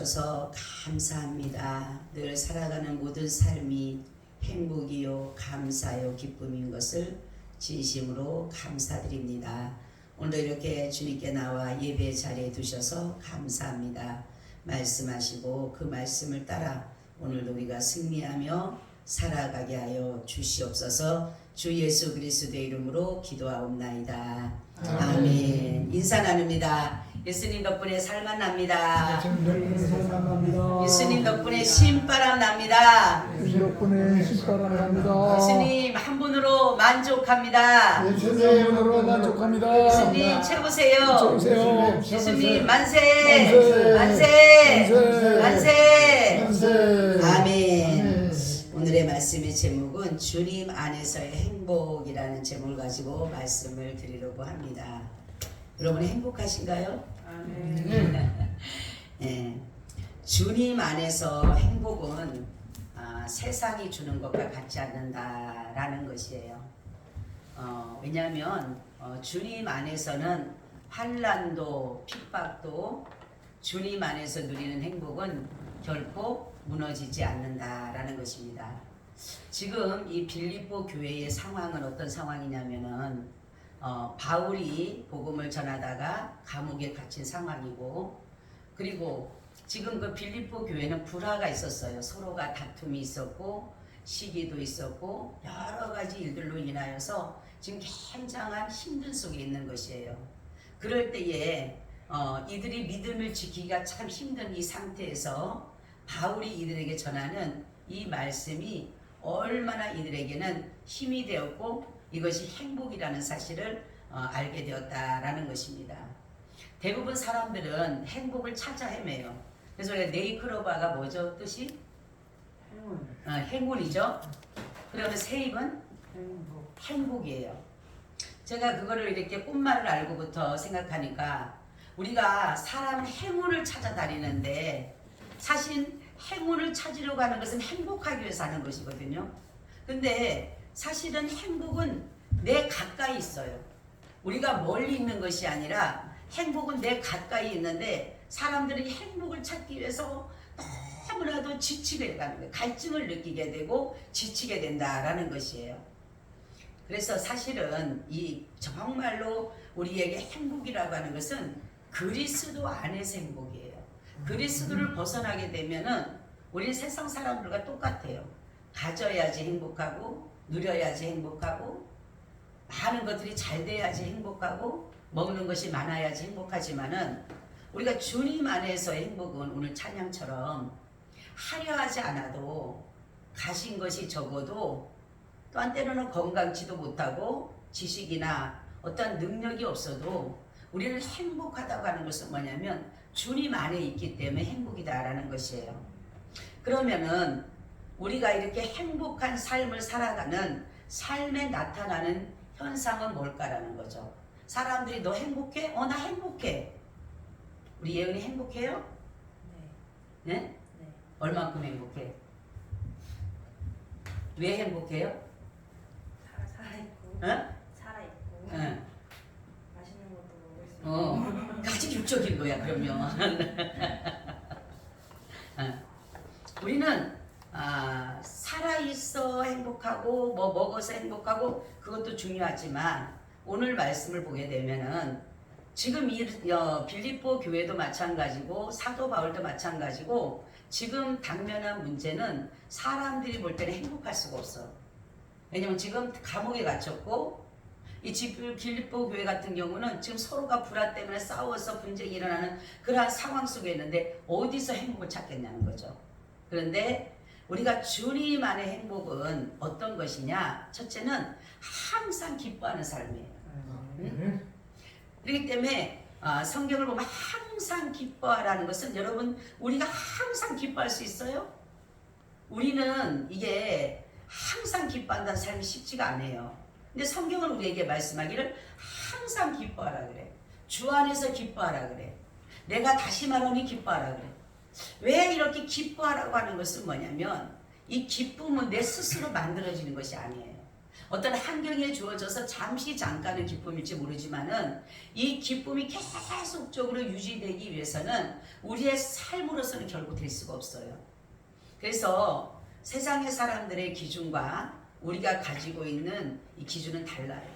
주셔서 감사합니다. 늘 살아가는 모든 삶이 행복이요 감사요 기쁨인 것을 진심으로 감사드립니다. 오늘 이렇게 주님께 나와 예배 자리에 두셔서 감사합니다. 말씀하시고 그 말씀을 따라 오늘도 우리가 승리하며 살아가게 하여 주시옵소서. 주 예수 그리스도의 이름으로 기도하옵나이다. 아멘. 인사 나눕니다. 예수님 덕분에 살만 납니다. 예수님 덕분에 신바람 납니다. 예수님 덕분에 신바람 납니다. 예수님 한 분으로 만족합니다. 예수님으로 만족합니다. 예수님 최고세요. 최고세요. 예수님 만세. 만세. 만세. 만세. 만세. 아멘. 오늘의 말씀의 제목은 주님 안에서의 행복이라는 제목을 가지고 말씀을 드리려고 합니다. 여러분 행복하신가요? 네. 주님 안에서 행복은 세상이 주는 것과 같지 않는다라는 것이에요. 왜냐하면 주님 안에서는 환난도 핍박도 주님 안에서 누리는 행복은 결코 무너지지 않는다라는 것입니다. 지금 이 빌립보 교회의 상황은 어떤 상황이냐면은 바울이 복음을 전하다가 감옥에 갇힌 상황이고, 그리고 지금 그 빌립보 교회는 불화가 있었어요. 서로가 다툼이 있었고 시기도 있었고 여러 가지 일들로 인하여서 지금 굉장한 힘든 속에 있는 것이에요. 그럴 때에 이들이 믿음을 지키기가 참 힘든 이 상태에서 바울이 이들에게 전하는 이 말씀이 얼마나 이들에게는 힘이 되었고 이것이 행복이라는 사실을 알게 되었다라는 것입니다. 대부분 사람들은 행복을 찾아 헤매요. 그래서 네이클로바가 뭐죠? 뜻이? 행운이죠. 그러면 세입은 행복이에요. 제가 그거를 이렇게 꽃말을 알고부터 생각하니까 우리가 사람은 행운을 찾아다니는데 사실 행운을 찾으려고 하는 것은 행복하기 위해서 하는 것이거든요. 근데 사실은 행복은 내 가까이 있어요. 우리가 멀리 있는 것이 아니라 행복은 내 가까이 있는데 사람들이 행복을 찾기 위해서 너무나도 지치게 되는 거예요. 갈증을 느끼게 되고 지치게 된다라는 것이에요. 그래서 사실은 이 정말로 우리에게 행복이라고 하는 것은 그리스도 안에서 행복이에요. 그리스도를 벗어나게 되면은 우리 세상 사람들과 똑같아요. 가져야지 행복하고 누려야지 행복하고 많은 것들이 잘 돼야지 행복하고 먹는 것이 많아야지 행복하지만은 우리가 주님 안에서의 행복은 오늘 찬양처럼 하려 하지 않아도 가신 것이 적어도 또한 때로는 건강치도 못하고 지식이나 어떤 능력이 없어도 우리는 행복하다고 하는 것은 뭐냐면 주님 안에 있기 때문에 행복이다라는 것이에요. 그러면은 우리가 이렇게 행복한 삶을 살아가는 삶에 나타나는 현상은 뭘까라는 거죠. 사람들이 너 행복해? 나 행복해. 우리 예은이 행복해요? 네. 네? 얼만큼 행복해? 왜 행복해요? 살아있고 어? 살아있고 응. 맛있는 것도 먹을 수 있고 가지 육적인 거야 그러면. 우리는 살아있어 행복하고 뭐 먹어서 행복하고 그것도 중요하지만 오늘 말씀을 보게 되면은 지금 이 빌립보 교회도 마찬가지고 사도 바울도 마찬가지고 지금 당면한 문제는 사람들이 볼 때는 행복할 수가 없어. 왜냐면 지금 감옥에 갇혔고 이 빌립보 교회 같은 경우는 지금 서로가 불화 때문에 싸워서 분쟁이 일어나는 그러한 상황 속에 있는데 어디서 행복을 찾겠냐는 거죠. 그런데 우리가 주님 안의 행복은 어떤 것이냐? 첫째는 항상 기뻐하는 삶이에요. 그렇기 때문에 성경을 보면 항상 기뻐하라는 것은 여러분 우리가 항상 기뻐할 수 있어요? 우리는 이게 항상 기뻐한다는 삶이 쉽지가 않아요. 근데 성경은 우리에게 말씀하기를 항상 기뻐하라 그래. 주 안에서 기뻐하라 그래. 내가 다시 말하니 기뻐하라 그래. 왜 이렇게 기뻐하라고 하는 것은 뭐냐면 이 기쁨은 내 스스로 만들어지는 것이 아니에요. 어떤 환경에 주어져서 잠시 잠깐은 기쁨일지 모르지만은 이 기쁨이 계속적으로 유지되기 위해서는 우리의 삶으로서는 결국 될 수가 없어요. 그래서 세상의 사람들의 기준과 우리가 가지고 있는 이 기준은 달라요.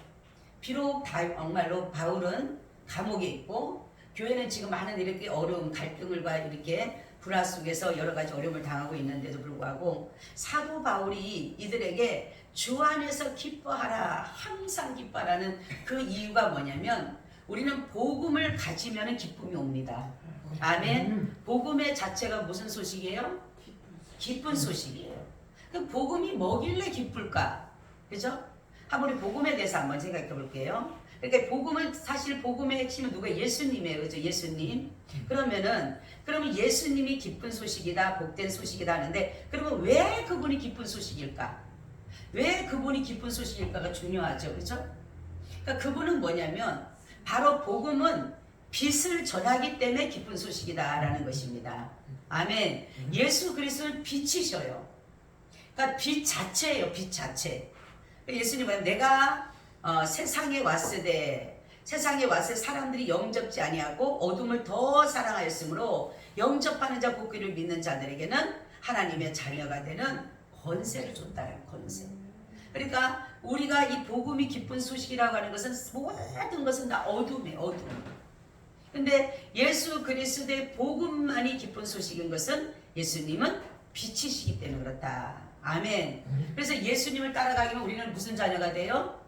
비록 정말로 바울은 감옥에 있고 교회는 지금 많은 이렇게 어려움, 갈등을과 이렇게 불화 속에서 여러 가지 어려움을 당하고 있는데도 불구하고 사도 바울이 이들에게 주 안에서 기뻐하라, 항상 기뻐하라는 그 이유가 뭐냐면 우리는 복음을 가지면 기쁨이 옵니다. 아멘. 복음의 자체가 무슨 소식이에요? 기쁜 소식이에요. 그 복음이 뭐길래 기쁠까? 그죠? 한번 우리 복음에 대해서 한번 생각해 볼게요. 그러니까 복음은 사실 복음의 핵심은 누가? 예수님이에요. 그죠? 예수님. 그러면 예수님이 기쁜 소식이다, 복된 소식이다 하는데 그러면 왜 그분이 기쁜 소식일까? 왜 그분이 기쁜 소식일까가 중요하죠. 그죠? 그러니까 그분은 뭐냐면 바로 복음은 빛을 전하기 때문에 기쁜 소식이다라는 것입니다. 아멘. 예수 그리스도는 빛이셔요. 그러니까 빛 자체예요. 빛 자체. 예수님은 내가 세상에 왔을 때 사람들이 영접지 아니하고 어둠을 더 사랑하였으므로 영접하는 자 곧 그를 믿는 자들에게는 하나님의 자녀가 되는 권세를 줬다는 권세. 그러니까 우리가 이 복음이 기쁜 소식이라고 하는 것은 모든 것은 다 어둠이에요. 어둠. 근데 예수 그리스도의 복음만이 기쁜 소식인 것은 예수님은 빛이시기 때문에 그렇다. 아멘. 그래서 예수님을 따라가기면 우리는 무슨 자녀가 돼요?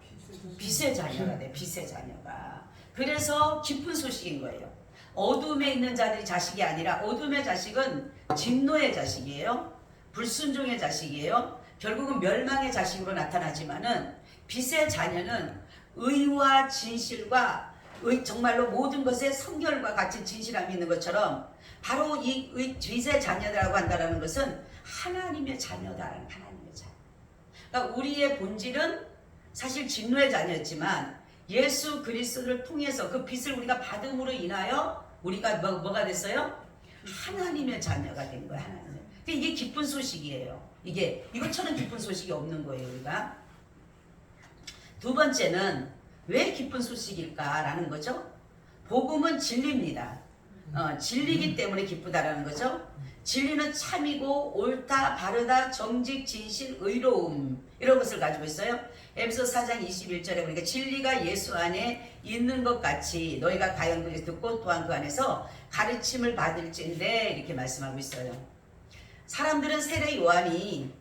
빛의 자녀가 돼요. 빛의 자녀가. 그래서 기쁜 소식인 거예요. 어둠에 있는 자들이 자식이 아니라 어둠의 자식은 진노의 자식이에요. 불순종의 자식이에요. 결국은 멸망의 자식으로 나타나지만은 빛의 자녀는 의와 진실과 정말로 모든 것에 성결과 같이 진실함이 있는 것처럼 바로 이 빛의 자녀라고 한다는 것은 하나님의 자녀다라는 하나님의 자녀. 그러니까 우리의 본질은 사실 진노의 자녀였지만 예수 그리스도를 통해서 그 빛을 우리가 받음으로 인하여 우리가 뭐가 됐어요? 하나님의 자녀가 된 거예요. 하나님. 이게 기쁜 소식이에요. 이것처럼 기쁜 소식이 없는 거예요. 우리가. 두 번째는 왜 기쁜 소식일까라는 거죠. 복음은 진리입니다. 진리이기 때문에 기쁘다라는 거죠. 진리는 참이고 옳다, 바르다, 정직, 진실, 의로움 이런 것을 가지고 있어요. 에베소서 4장 21절에 보니까 진리가 예수 안에 있는 것 같이 너희가 가영들에서 듣고 또한 그 안에서 가르침을 받을진대 이렇게 말씀하고 있어요. 사람들은 세례 요한이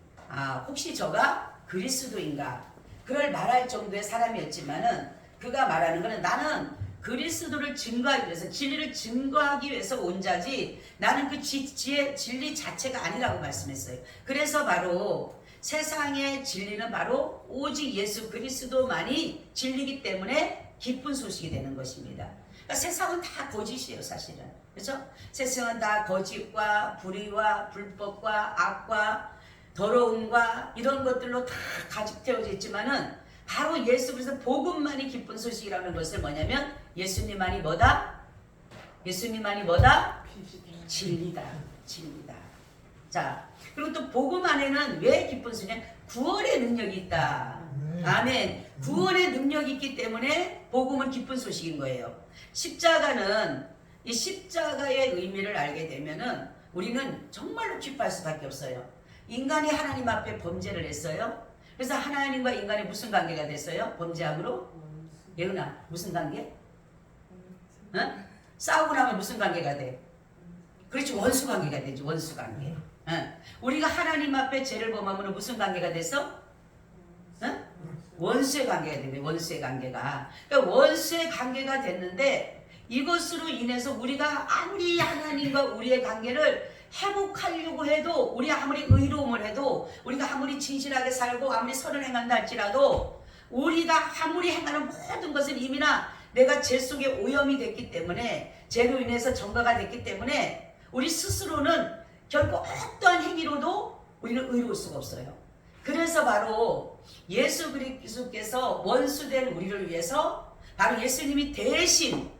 혹시 저가 그리스도인가 그걸 말할 정도의 사람이었지만은 그가 말하는 것은 나는 그리스도를 증거하기 위해서 진리를 증거하기 위해서 온 자지 나는 그 진리 자체가 아니라고 말씀했어요. 그래서 바로 세상의 진리는 바로 오직 예수 그리스도만이 진리이기 때문에 기쁜 소식이 되는 것입니다. 그러니까 세상은 다 거짓이에요. 사실은. 그렇죠? 세상은 다 거짓과 불의와 불법과 악과 더러움과 이런 것들로 다 가득되어져 있지만은 바로 예수 그리스도 복음만이 기쁜 소식이라는 것은 뭐냐면 예수님만이 뭐다? 예수님만이 뭐다? 진리다. 진리다. 자, 그리고 또 복음 안에는 왜 기쁜 소식이냐? 구원의 능력이 있다. 아멘. 구원의 능력이 있기 때문에 복음은 기쁜 소식인 거예요. 십자가는 이 십자가의 의미를 알게 되면은 우리는 정말로 기뻐할 수밖에 없어요. 인간이 하나님 앞에 범죄를 했어요. 그래서 하나님과 인간이 무슨 관계가 됐어요? 범죄함으로? 예은아, 무슨 관계? 응? 싸우고 나면 무슨 관계가 돼? 그렇지, 원수 관계가 되지, 원수 관계. 응? 우리가 하나님 앞에 죄를 범하면 무슨 관계가 됐어? 응? 원수의 관계가 되네, 원수의 관계가. 그러니까 원수의 관계가 됐는데 이것으로 인해서 우리가 아무리 하나님과 우리의 관계를 회복하려고 해도 우리 아무리 의로움을 해도 우리가 아무리 진실하게 살고 아무리 선을 행한다 할지라도 우리가 아무리 행하는 모든 것은 이미나 내가 죄 속에 오염이 됐기 때문에 죄로 인해서 전가가 됐기 때문에 우리 스스로는 결코 어떠한 행위로도 우리는 의로울 수가 없어요. 그래서 바로 예수 그리스도께서 원수된 우리를 위해서 바로 예수님이 대신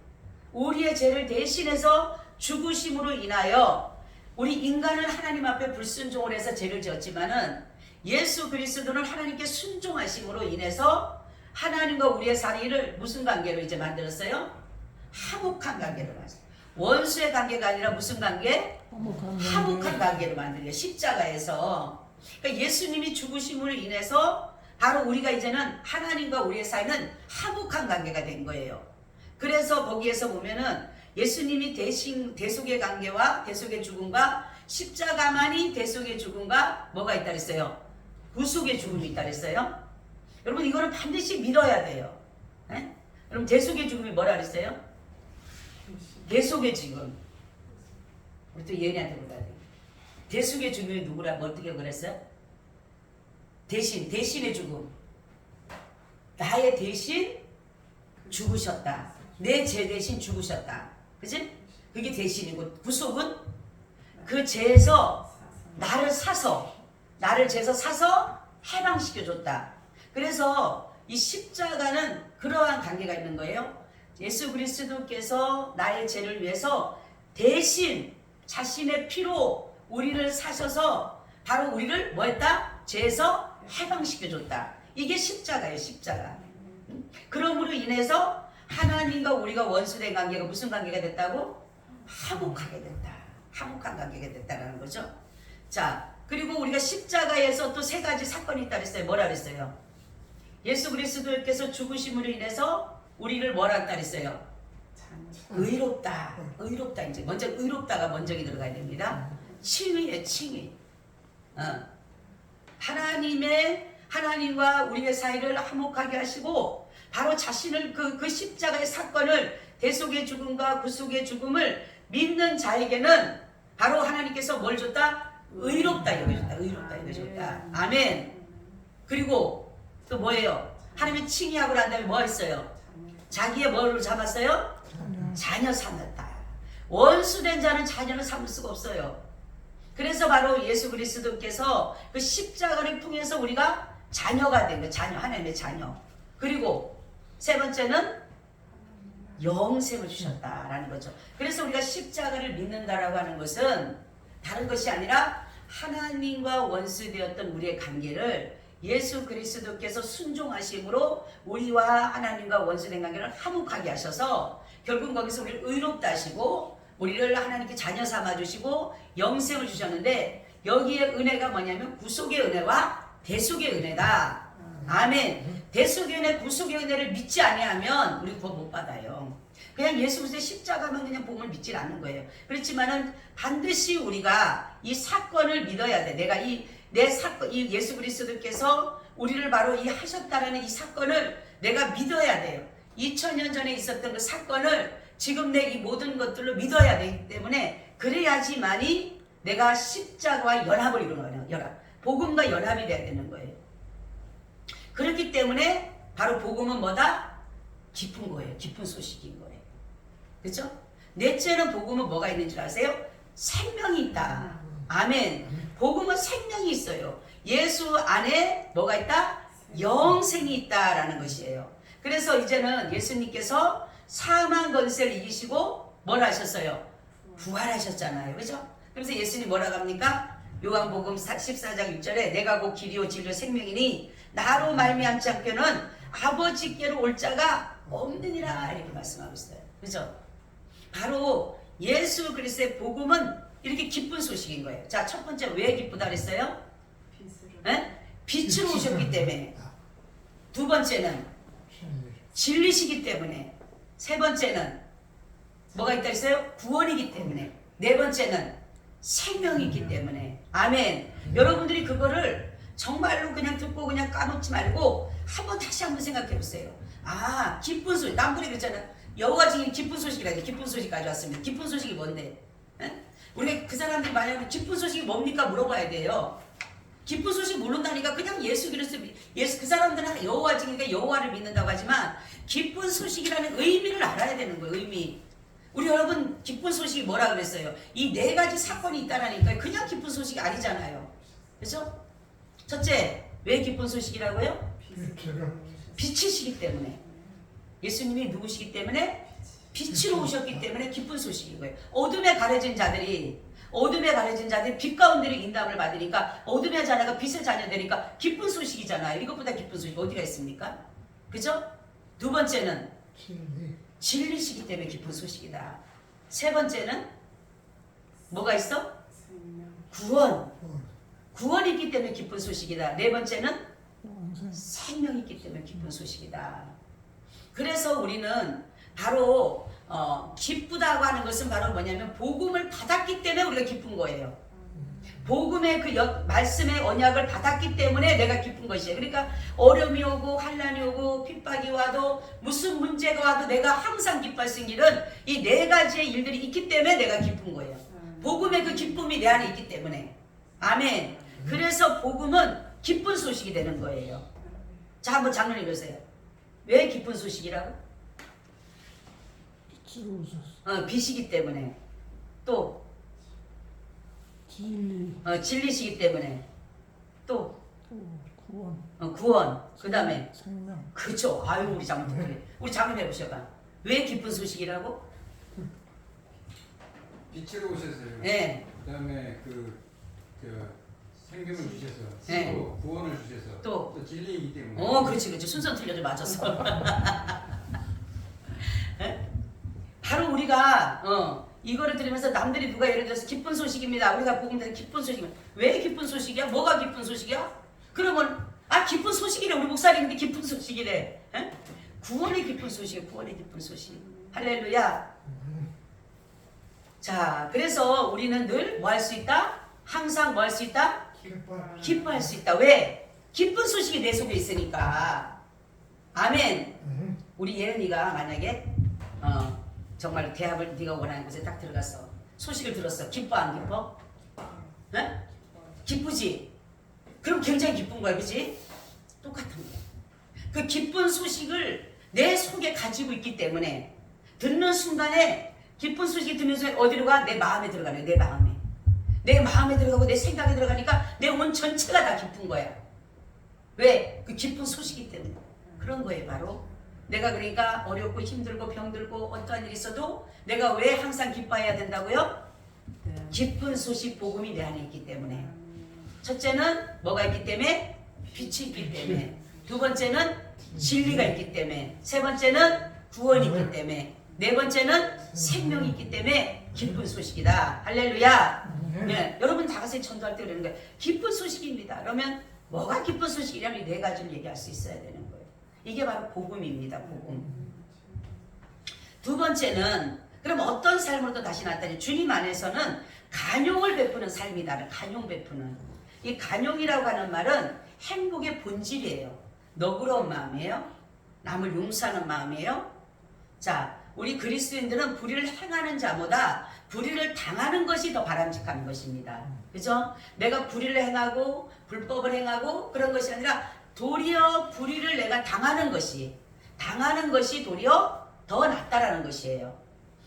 우리의 죄를 대신해서 죽으심으로 인하여 우리 인간은 하나님 앞에 불순종을 해서 죄를 지었지만은 예수 그리스도는 하나님께 순종하심으로 인해서 하나님과 우리의 사이를 무슨 관계로 이제 만들었어요? 화목한 관계로 만들었어요. 원수의 관계가 아니라 무슨 관계? 화목한 관계로 만들어요. 십자가에서. 그러니까 예수님이 죽으심으로 인해서 바로 우리가 이제는 하나님과 우리의 사이는 화목한 관계가 된 거예요. 그래서 거기에서 보면은 예수님이 대속의 관계와 대속의 죽음과 십자가만이 대속의 죽음과 뭐가 있다 그랬어요? 구속의 죽음이 있다 그랬어요. 여러분 이거는 반드시 믿어야 돼요. 네? 여러분 대속의 죽음이 뭐라 그랬어요? 대속의 죽음. 우리 또 예은이한테 물어봐야 돼. 대속의 죽음이 누구라고 어떻게 그랬어요? 대신의 죽음. 나의 대신 죽으셨다. 내 죄 대신 죽으셨다. 그치? 그게 대신이고 구속은 그 죄에서 나를 죄에서 사서 해방시켜줬다. 그래서 이 십자가는 그러한 관계가 있는 거예요. 예수 그리스도께서 나의 죄를 위해서 대신 자신의 피로 우리를 사셔서 바로 우리를 뭐 했다? 죄에서 해방시켜줬다. 이게 십자가예요. 십자가. 그러므로 인해서 하나님과 우리가 원수된 관계가 무슨 관계가 됐다고? 화목하게 됐다. 화목한 관계가 됐다는 거죠. 자, 그리고 우리가 십자가에서 또 세 가지 사건이 있다 그랬어요. 뭐라 그랬어요? 예수 그리스도께서 죽으심으로 인해서 우리를 뭐라 했다 그랬어요? 의롭다. 의롭다. 이제 먼저 의롭다가 먼저 들어가야 됩니다. 칭의예요. 칭의. 하나님과 우리의 사이를 화목하게 하시고 바로 자신을 그 십자가의 사건을 대속의 죽음과 구속의 죽음을 믿는 자에게는 바로 하나님께서 뭘 줬다? 의롭다 여겨줬다. 의롭다 여겨줬다. 아멘. 그리고 또 뭐예요? 하나님의 칭의하고 난 다음에 뭐 했어요? 자기의 뭐를 잡았어요? 자녀 삼았다. 원수된 자는 자녀를 삼을 수가 없어요. 그래서 바로 예수 그리스도께서 그 십자가를 통해서 우리가 자녀가 된 거예요. 자녀, 하나님의 자녀. 그리고 세 번째는 영생을 주셨다라는 거죠. 그래서 우리가 십자가를 믿는다라고 하는 것은 다른 것이 아니라 하나님과 원수되었던 우리의 관계를 예수 그리스도께서 순종하심으로 우리와 하나님과 원수된 관계를 화목하게 하셔서 결국 거기서 우리를 의롭다 하시고 우리를 하나님께 자녀 삼아주시고 영생을 주셨는데 여기에 은혜가 뭐냐면 구속의 은혜와 대속의 은혜다. 아멘. 대속의 은혜, 구속의 은혜를 믿지 아니하면 우리 구원 못 받아요. 그냥 예수 그리스도의 십자가만 그냥 복음을 믿지 않는 거예요. 그렇지만은 반드시 우리가 이 사건을 믿어야 돼. 내가 이 예수 그리스도께서 우리를 바로 이 하셨다라는 이 사건을 내가 믿어야 돼요. 2000년 전에 있었던 그 사건을 지금 내 이 모든 것들로 믿어야 되기 때문에 그래야지만이 내가 십자가와 연합을 이루는 거예요. 복음과 연합이 돼야 되는 거예요. 그렇기 때문에 바로 복음은 뭐다? 기쁜 거예요. 기쁜 소식인 거예요. 그렇죠? 넷째는 복음은 뭐가 있는 줄 아세요? 생명이 있다. 아멘. 복음은 생명이 있어요. 예수 안에 뭐가 있다? 영생이 있다라는 것이에요. 그래서 이제는 예수님께서 사망 권세를 이기시고 뭘 하셨어요? 부활하셨잖아요. 그죠? 그래서 예수님 뭐라고 합니까? 요한복음 14장 6절에 내가 곧 길이요 진리요 생명이니 나로 말미암지 않고는 아버지께로 올 자가 없느니라 이렇게 말씀하고 있어요. 그죠? 바로 예수 그리스도의 복음은 이렇게 기쁜 소식인 거예요. 자, 첫 번째 왜 기쁘다 그랬어요? 빛으로 오셨기 때문에. 두 번째는 진리시기 때문에. 세 번째는 뭐가 있다 했어요? 구원이기 때문에. 네 번째는 생명이기 때문에. 아멘. 여러분들이 그거를 정말로 그냥 듣고 그냥 까먹지 말고 다시 한번 생각해 보세요. 아, 기쁜 소식. 남들이 그랬잖아. 여호와 증인 기쁜 소식이라니. 기쁜 소식 가져왔습니다. 기쁜 소식이 뭔데? 우리가 그 사람들이 만약에 기쁜 소식이 뭡니까 물어봐야 돼요. 기쁜 소식 모른다니까 그냥 예수 그리스도 그 사람들은 여호와 증인이니까 여호와를 믿는다고 하지만 기쁜 소식이라는 의미를 알아야 되는 거예요. 의미. 우리 여러분 기쁜 소식이 뭐라 그랬어요? 이 네 가지 사건이 있다라니까 그냥 기쁜 소식이 아니잖아요. 그렇죠? 첫째, 왜 기쁜 소식이라고요? 빛이시기 때문에. 예수님이 누구시기 때문에? 빛으로 오셨기 때문에 기쁜 소식인 거예요. 어둠에 가려진 자들이 어둠에 가려진 자들이 빛 가운데로 인담을 받으니까 어둠의 자녀가 빛의 자녀 되니까 기쁜 소식이잖아요. 이것보다 기쁜 소식 어디가 있습니까? 그죠? 두 번째는 진리. 진리시기 때문에 기쁜 소식이다. 세 번째는 뭐가 있어? 구원. 구원이 있기 때문에 기쁜 소식이다. 네 번째는 영생. 생명이 있기 때문에 기쁜 소식이다. 그래서 우리는 바로 기쁘다고 하는 것은 바로 뭐냐면 복음을 받았기 때문에 우리가 기쁜 거예요. 복음의 그 말씀의 언약을 받았기 때문에 내가 기쁜 것이에요. 그러니까 어려움이 오고 환난이 오고 핍박이 와도 무슨 문제가 와도 내가 항상 기뻐할 수 있는 일은 이 네 가지의 일들이 있기 때문에 내가 기쁜 거예요. 복음의 그 기쁨이 내 안에 있기 때문에. 아멘. 그래서 복음은 기쁜 소식이 되는 거예요. 자, 한번 장로님 보세요. 왜 기쁜 소식이라고? 빛으로 오셨어. 빛이기 때문에. 또 진리. 진리시기 때문에. 또 구원. 구원. 그 다음에 생명. 그쵸. 아유 우리 장로 그래. 우리 장로 해보셔봐. 왜 기쁜 소식이라고? 빛으로 오셔서요. 네. 그다음에 생명을 주셔서 네. 또 구원을 주셔서 또 진리이기 때문에. 그렇지. 순서 틀려도 맞았어. 예? 바로 우리가 이거를 들으면서 남들이 누가 예를 들어서 기쁜 소식입니다. 우리가 복음 들은 기쁜 소식입니다. 왜 기쁜 소식이야? 뭐가 기쁜 소식이야? 그러면 기쁜 소식이래. 우리 목사님인데 기쁜 소식이래. 예? 구원의 기쁜 소식이에요. 구원의 기쁜 소식. 할렐루야. 자, 그래서 우리는 늘 뭐 할 수 있다? 항상 뭐 할 수 있다? 기뻐할 수 있다. 왜? 기쁜 소식이 내 속에 있으니까. 아멘. 우리 예은이가 만약에 정말 대학을 네가 원하는 곳에 딱 들어갔어. 소식을 들었어. 기뻐 안 기뻐? 네? 기쁘지? 그럼 굉장히 기쁜 거야. 그지? 똑같은 거야. 그 기쁜 소식을 내 속에 가지고 있기 때문에 듣는 순간에 기쁜 소식이 듣는 순간에 어디로 가? 내 마음에 들어가네. 내 마음에. 내 마음에 들어가고 내 생각에 들어가니까 내 온 전체가 다 기쁜 거야. 왜? 그 기쁜 소식이기 때문에. 그런 거예요. 바로. 내가 그러니까 어렵고 힘들고 병들고 어떠한 일이 있어도 내가 왜 항상 기뻐해야 된다고요? 기쁜 소식 복음이 내 안에 있기 때문에. 첫째는 뭐가 있기 때문에? 빛이 있기 때문에. 두 번째는 진리가 있기 때문에. 세 번째는 구원이 있기 때문에. 네 번째는 생명이 있기 때문에 기쁜 소식이다. 할렐루야. 네, 여러분 다 같이 전도할 때 그러는 거예요. 기쁜 소식입니다. 그러면 뭐가 기쁜 소식이냐면 네 가지를 얘기할 수 있어야 되는 거예요. 이게 바로 복음입니다. 복음. 두 번째는 그럼 어떤 삶으로 다시 나타나냐? 주님 안에서는 간용을 베푸는 삶이다. 간용 베푸는. 이 간용이라고 하는 말은 행복의 본질이에요. 너그러운 마음이에요. 남을 용서하는 마음이에요. 자, 우리 그리스도인들은 불의를 행하는 자보다 불의를 당하는 것이 더 바람직한 것입니다. 그죠? 내가 불의를 행하고 불법을 행하고 그런 것이 아니라 도리어 불의를 내가 당하는 것이 도리어 더 낫다라는 것이에요.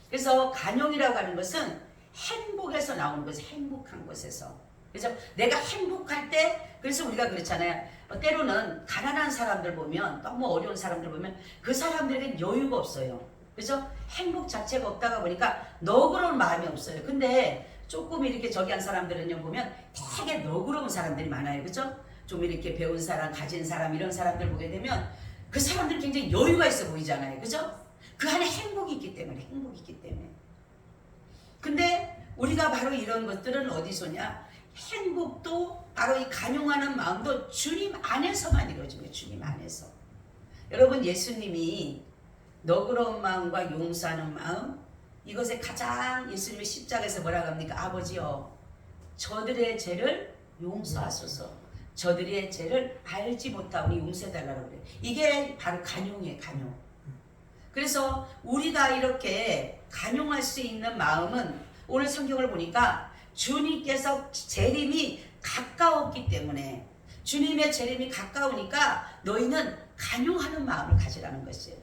그래서 간용이라고 하는 것은 행복에서 나오는 것이 행복한 곳에서. 그래서 내가 행복할 때 그래서 우리가 그렇잖아요. 때로는 가난한 사람들 보면 너무 어려운 사람들 보면 그 사람들에게는 여유가 없어요. 그래서 행복 자체가 없다가 보니까 너그러운 마음이 없어요. 근데 조금 이렇게 저기 한 사람들은요 보면 되게 너그러운 사람들이 많아요. 그죠? 좀 이렇게 배운 사람, 가진 사람 이런 사람들 보게 되면 그 사람들은 굉장히 여유가 있어 보이잖아요. 그죠? 그 안에 행복이 있기 때문에. 근데 우리가 바로 이런 것들은 어디서냐? 행복도 바로 이 간용하는 마음도 주님 안에서만 이루어집니다. 주님 안에서. 여러분 예수님이 너그러운 마음과 용서하는 마음 이것에 가장 예수님의 십자가에서 뭐라고 합니까? 아버지여 저들의 죄를 용서하소서. 저들의 죄를 알지 못하오니 용서해달라고 그래요. 이게 바로 간용이에요. 간용. 그래서 우리가 이렇게 간용할 수 있는 마음은 오늘 성경을 보니까 주님께서 재림이 가까웠기 때문에 주님의 재림이 가까우니까 너희는 간용하는 마음을 가지라는 것이에요.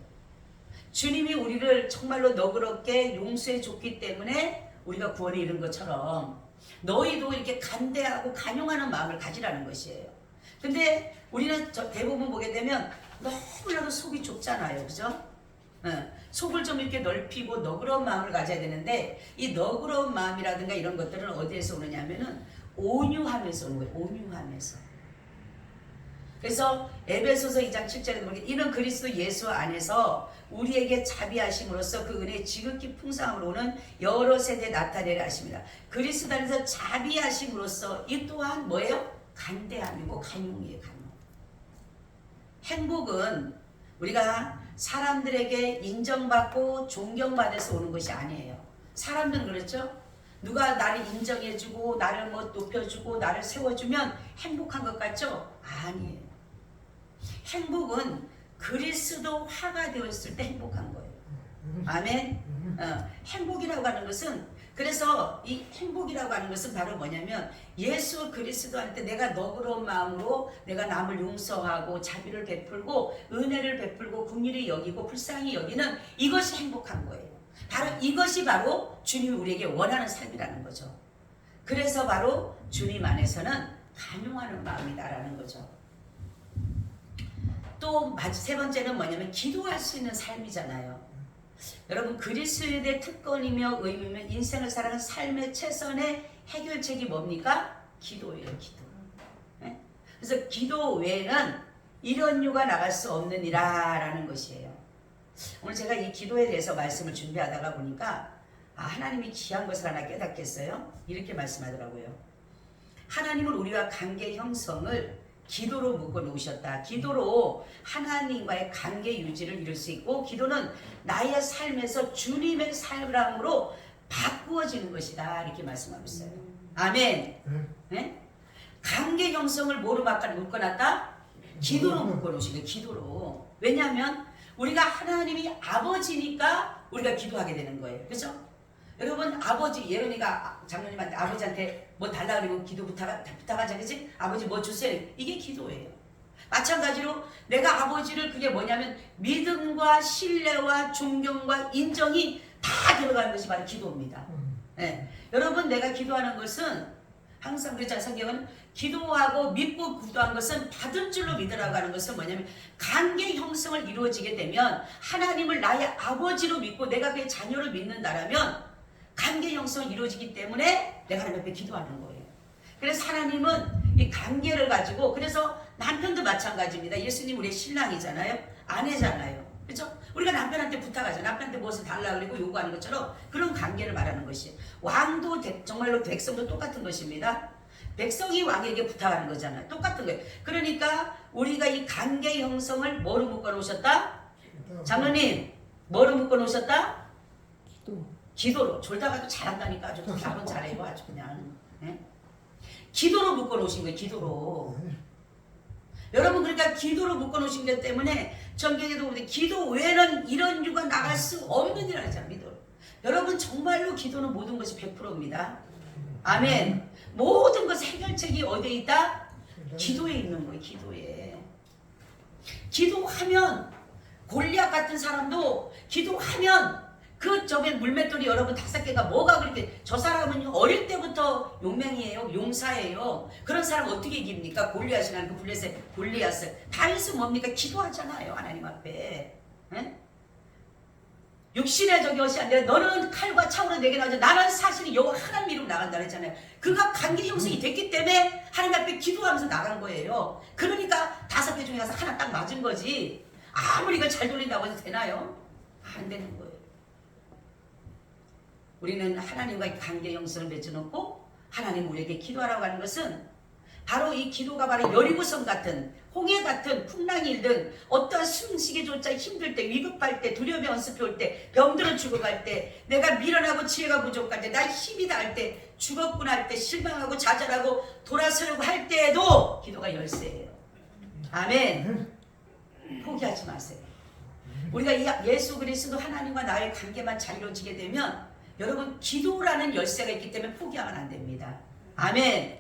주님이 우리를 정말로 너그럽게 용서해 줬기 때문에 우리가 구원에 이른 것처럼 너희도 이렇게 간대하고 간용하는 마음을 가지라는 것이에요. 근데 우리는 대부분 보게 되면 너무나도 속이 좁잖아요. 그죠? 속을 좀 이렇게 넓히고 너그러운 마음을 가져야 되는데 이 너그러운 마음이라든가 이런 것들은 어디에서 오느냐면은 온유함에서 오는 거예요. 온유함에서. 그래서 에베소서 2장 7절에 보면 이는 그리스도 예수 안에서 우리에게 자비하심으로써 그 은혜의 지극히 풍성함으로 오는 여러 세대에 나타내려 하십니다. 그리스도 안에서 자비하심으로써 이 또한 뭐예요? 간대함이고 간용이에요. 간용. 행복은 우리가 사람들에게 인정받고 존경받아서 오는 것이 아니에요. 사람들은 그렇죠? 누가 나를 인정해주고 나를 뭐 높여주고 나를 세워주면 행복한 것 같죠? 아니에요. 행복은 그리스도화가 되었을 때 행복한 거예요. 아멘. 행복이라고 하는 것은 그래서 이 행복이라고 하는 것은 바로 뭐냐면 예수 그리스도한테 내가 너그러운 마음으로 내가 남을 용서하고 자비를 베풀고 은혜를 베풀고 긍휼히 여기고 불쌍히 여기는 이것이 행복한 거예요. 바로 이것이 바로 주님이 우리에게 원하는 삶이라는 거죠. 그래서 바로 주님 안에서는 간용하는 마음이다라는 거죠. 또 세 번째는 뭐냐면 기도할 수 있는 삶이잖아요. 여러분 그리스도의 특권이며 의미며 인생을 살아가는 삶의 최선의 해결책이 뭡니까? 기도예요. 기도. 네? 그래서 기도 외에는 이런 유가 나갈 수 없느니라라는 것이에요. 오늘 제가 이 기도에 대해서 말씀을 준비하다가 보니까 하나님이 귀한 것을 하나 깨닫겠어요. 이렇게 말씀하더라고요. 하나님은 우리와 관계 형성을 기도로 묶어 놓으셨다. 기도로 하나님과의 관계 유지를 이룰 수 있고 기도는 나의 삶에서 주님의 삶으로 바꾸어지는 것이다. 이렇게 말씀하고 있어요. 아멘. 네? 관계 형성을 뭐로 묶어놨다? 기도로 묶어놓으신 거예요. 기도로. 왜냐하면 우리가 하나님이 아버지니까 우리가 기도하게 되는 거예요. 그렇죠? 여러분 아버지 예런이가 장로님한테 아버지한테 뭐 달라 그러고 기도 부탁하자 그치? 아버지 뭐 주세요. 이게 기도예요. 마찬가지로 내가 아버지를 그게 뭐냐면 믿음과 신뢰와 존경과 인정이 다 들어가는 것이 바로 기도입니다. 네. 여러분 내가 기도하는 것은 항상 그렇잖아요. 성경은 기도하고 믿고 기도한 것은 받은 줄로 믿으라고 하는 것은 뭐냐면 관계 형성을 이루어지게 되면 하나님을 나의 아버지로 믿고 내가 그의 자녀를 믿는다라면 관계 형성이 이루어지기 때문에 내가 하나님 앞에 기도하는 거예요. 그래서 하나님은 이 관계를 가지고 그래서 남편도 마찬가지입니다. 예수님 우리의 신랑이잖아요. 아내잖아요. 그렇죠? 우리가 남편한테 부탁하죠. 남편한테 무엇을 달라 그리고 요구하는 것처럼 그런 관계를 말하는 것이 왕도 정말로 백성도 똑같은 것입니다. 백성이 왕에게 부탁하는 거잖아요. 똑같은 거예요. 그러니까 우리가 이 관계 형성을 뭐로 묶어 놓으셨다? 장로님 뭐로 묶어 놓으셨다? 기도로. 졸다가도 잘한다니까. 아주 답은 잘해요. 아주 그냥. 네? 기도로 묶어 놓으신 거예요. 기도로. 여러분 그러니까 기도로 묶어 놓으신 것 때문에 전경에도 보는데 기도 외에는 이런 유가 나갈 수 없는 일 하잖아요. 믿어. 여러분 정말로 기도는 모든 것이 100%입니다. 아멘. 모든 것의 해결책이 어디에 있다? 기도에 있는 거예요. 기도에. 기도하면 골리앗 같은 사람도 기도하면 그 저기 물맷돌이 여러분 5개가 뭐가 그렇게 저 사람은 어릴 때부터 용맹이에요. 용사예요. 그런 사람 어떻게 이깁니까? 골리앗이라는 그 골리앗을. 다윗은 뭡니까? 기도하잖아요. 하나님 앞에. 에? 육신의 것이 아니라 너는 칼과 창으로 내게 나오자 나는 사실은 여호와 하나님 이름으로 나간다 그랬잖아요. 그가 관계 형성이 됐기 때문에 하나님 앞에 기도하면서 나간 거예요. 그러니까 5개 중에 하나 딱 맞은 거지. 아무리 이걸 잘 돌린다고 해서 되나요? 안 되는 거예요. 우리는 하나님과의 관계 형성을 맺어놓고 하나님 우리에게 기도하라고 하는 것은 바로 이 기도가 바로 여리고성 같은 홍해 같은 풍랑이 일든 어떠한 숨쉬기조차 힘들 때 위급할 때 두려움이 언습해 올 때 병들어 죽어갈 때 내가 미련하고 지혜가 부족할 때 나 힘이 다할 때 죽었구나 할 때 실망하고 좌절하고 돌아서려고 할 때에도 기도가 열쇠예요. 아멘. 포기하지 마세요. 우리가 예수 그리스도 하나님과 나의 관계만 잘 이루어지게 되면 여러분 기도라는 열쇠가 있기 때문에 포기하면 안 됩니다. 아멘.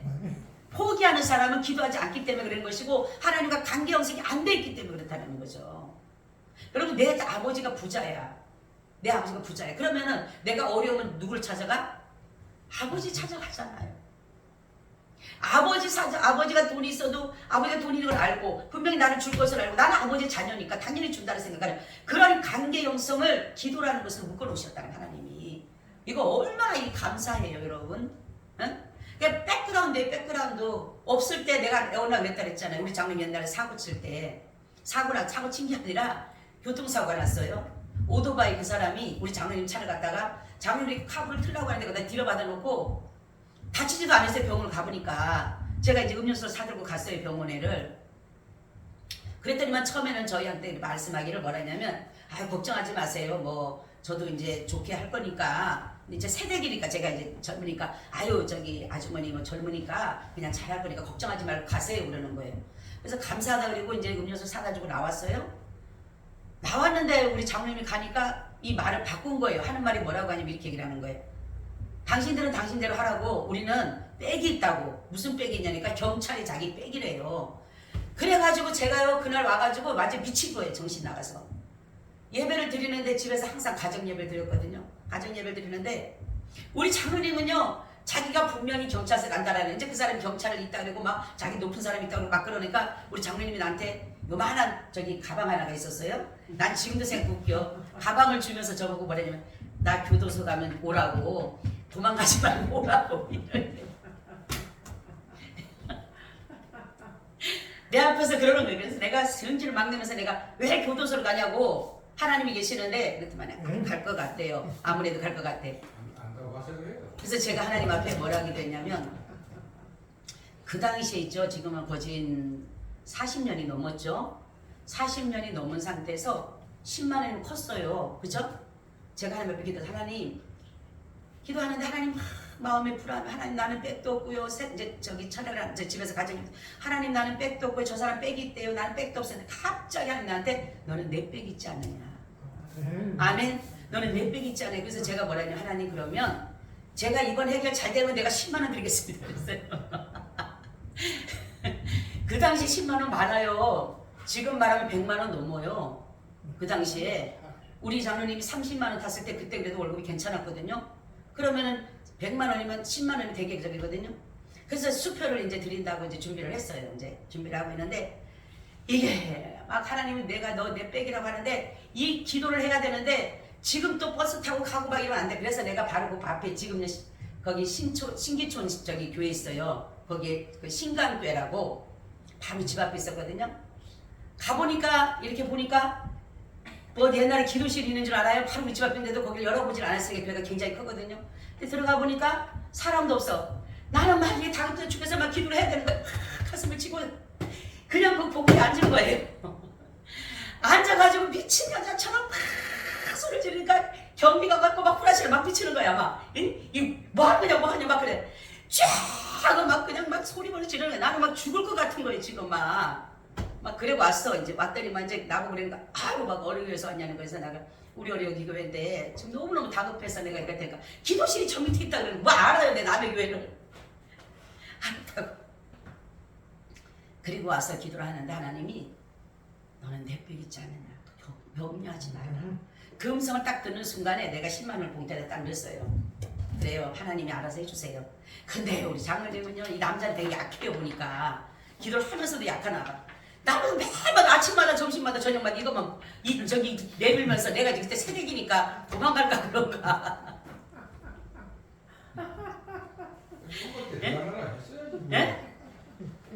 포기하는 사람은 기도하지 않기 때문에 그런 것이고 하나님과 관계 형성이 안 돼 있기 때문에 그렇다는 거죠. 여러분 내 아버지가 부자야. 내 아버지가 부자야. 그러면은 내가 어려우면 누구를 찾아가? 아버지 찾아가잖아요. 아버지가 돈이 있어도 아버지가 돈이 있는 걸 알고 분명히 나를 줄 것을 알고 나는 아버지의 자녀니까 당연히 준다는 생각하는 그런 관계 형성을 기도라는 것으로 묶어놓으셨다는 하나님이. 이거 얼마나 이 감사해요 여러분. 응? 그러니까 백그라운드 없을 때 내가 워낙 몇 달 했잖아요. 우리 장로님 옛날에 사고 칠 때 사고 친 게 아니라 교통사고가 났어요. 오토바이 그 사람이 우리 장로님 차를 갖다가 장로님이 카브를 틀라고 하는데 거기다 뒤로 받아놓고 다치지도 않았어요. 병원을 가보니까 제가 이제 음료수를 사들고 갔어요 병원에를. 그랬더니만 처음에는 저희한테 말씀하기를 뭐라 했냐면 걱정하지 마세요. 뭐 저도 이제 좋게 할 거니까 이제 세대기니까 제가 이제 젊으니까 저기 아주머니 뭐 젊으니까 그냥 잘할 거니까 걱정하지 말고 가세요 그러는 거예요. 그래서 감사하다 그리고 이제 음료수 사가지고 나왔어요. 나왔는데 우리 장로님이 가니까 이 말을 바꾼 거예요. 하는 말이 뭐라고 하냐면 이렇게 얘기를 하는 거예요. 당신들은 당신대로 하라고 우리는 백이 있다고. 무슨 백이 있냐니까 경찰이 자기 백이래요. 그래가지고 제가요 그날 와가지고 완전 미친 거예요. 정신 나가서. 예배를 드리는데 집에서 항상 가정예배를 드렸거든요. 가정예배를 드리는데 우리 장로님은요 자기가 분명히 경찰서 간다라는 이제 그 사람이 경찰을 있다 그러고 막 자기 높은 사람이 있다 그러고 막 그러니까 우리 장로님이 나한테 요만한 저기 가방 하나가 있었어요. 난 지금도 생각 웃겨. 가방을 주면서 저보고 뭐라냐면 나 교도소 가면 오라고 도망가지 말고 오라고 내 앞에서 그러는 거예요. 그래서 내가 성질을 막 내면서 내가 왜 교도소를 가냐고 하나님이 계시는데 그랬더니 갈 것 같대요. 아무래도 갈 것 같대. 안 가고 가서 그래요. 그래서 제가 하나님 앞에 뭐라 하기도 했냐면 그 당시에 있죠. 지금은 거진 40년이 넘었죠. 40년이 넘은 상태에서 10만 원이 컸어요. 그죠? 제가 하나님 앞에 기도해서 하나님 기도하는데 하나님 마음이 불안해. 하나님 나는 백도 없고요. 이제 저기 차례를 집에서 가정 하나님 나는 백도 없고요. 저 사람 백이 있대요. 나는 백도 없었는데 갑자기 하나님 나한테 너는 내 백 있지 않느냐. 아멘. 너는 내 백 있지 않아요. 그래서 제가 뭐라 했냐 하나님 그러면 제가 이번 해결 잘 되면 내가 10만 원 드리겠습니다. 그랬어요. 그 당시 10만 원 많아요. 지금 말하면 100만 원 넘어요. 그 당시에 우리 장로님이 30만 원 탔을 때 그때 그래도 월급이 괜찮았거든요. 그러면은 100만 원이면 10만 원이 되게 저기거든요. 그래서 수표를 이제 드린다고 이제 준비를 했어요. 이제 준비를 하고 있는데 이게 막 하나님이 내가 너 내 백이라고 하는데 이 기도를 해야 되는데 지금 또 버스 타고 가고 막 이러면 안 돼. 그래서 내가 바로 그 앞에 지금 거기 신기촌 저기 교회 있어요. 거기에 그 신강교회라고 바로 집 앞에 있었거든요. 가보니까 이렇게 보니까 뭐 옛날에 기도실이 있는 줄 알아요? 바로 우리 집 앞인데도 거기를 열어보질 않았으니까 교회가 굉장히 크거든요. 근데 들어가 보니까 사람도 없어. 나는 막 이게 다급해서 죽여서 막 기도를 해야 되는 거야. 가슴을 치고 그냥 그 복도에 앉은 거예요. 앉아가지고 미친 여자처럼 막 소리 지르니까 경비가 갖고 막 후라시를 막 비치는 거야. 막 뭐 하는 거냐 뭐 하냐 막 그래. 쫙 하고 막 그냥 막 소리를 지르는 거야. 나는 막 죽을 것 같은 거예요 지금 막 그래고 왔어. 이제 왔더니만 이제 나보고 그러니까 아이고 막 어느 교회에서 왔냐는 거에서 내가 우리 여기 교회인데 지금 너무너무 다급해서 내가 이랬다니까 기도실이 저 밑에 있다 그러는 뭐 알아요 내 남의 교회를 알았다고. 그리고 와서 기도를 하는데 하나님이 너는 내 백 있지 않느냐 염려하지 말라. 그 음성을 딱 듣는 순간에 내가 10만 원을 봉투에다 딱 넣었어요. 그래요 하나님이 알아서 해주세요. 근데 우리 장로님은요 이 남자는 되게 약해요. 보니까 기도를 하면서도 약하나 봐. 나는 매일마다 아침마다 점심마다 저녁마다 이것만 저기 내밀면서 내가 그때 새내기니까 도망갈까 그런가. 총각게 들어가나 했어야지. 예?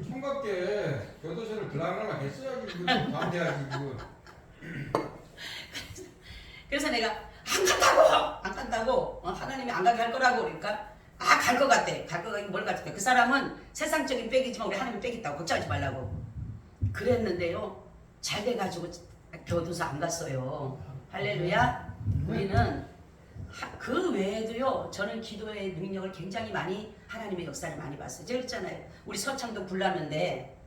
총각게 교도소를 들어가나 했어야지. 그거 반대하지 그거. 그래서 내가 안 간다고 하나님이 안 가게 할 거라고 그러니까 갈 것 같대. 갈 거 같긴 뭘 같을까. 그 사람은 세상적인 백이지만 우리 하나님 백 있다고 걱정하지 말라고 그랬는데요 잘 돼가지고 교도소 안 갔어요. 할렐루야. 우리는 그 외에도요 저는 기도의 능력을 굉장히 많이 하나님의 역사를 많이 봤어요. 제가 그랬잖아요 우리 서창도 불나는데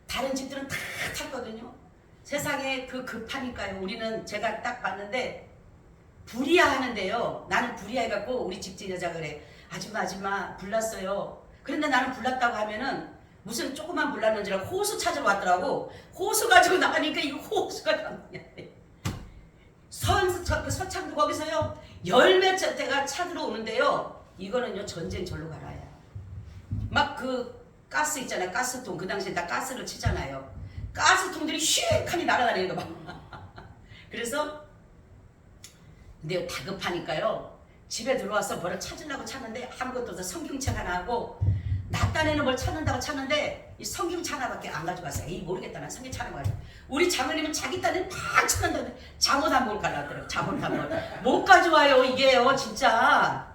다른 집들은 다 탔거든요. 세상에 그 급하니까요. 우리는 제가 딱 봤는데 불이야 하는데요 나는 불이야 해갖고 우리 집주인 여자가 그래 아줌마 불났어요. 그런데 나는 불났다고 하면은 무슨 조그만 불났는 줄 알고 호수 찾으러 왔더라고. 호수 가지고 나가니까 이거 호수가 나오냐. 서창도 거기서요 열몇 대가 찾으러 오는데요 이거는요 전쟁 절로 가라야. 막 그 가스 있잖아요. 가스통. 그 당시에 다 가스를 치잖아요. 가스통들이 휙하니 날아다니는 거 봐. 그래서 근데 다급하니까요. 집에 들어와서 뭐를 찾으려고 찾는데 아무것도 없어. 성경책 하나 하고 낮단에는 뭘 찾는다고 찾는데 이 성경책 하나밖에 안 가져갔어요. 에이 모르겠다. 난 성경책 하나 가지고. 우리 장모님은 자기 딴에는 막 찾는다는데 잠옷 한 벌 갈라더라고요. 잠옷 한 벌. 못 가져와요 이게요 진짜.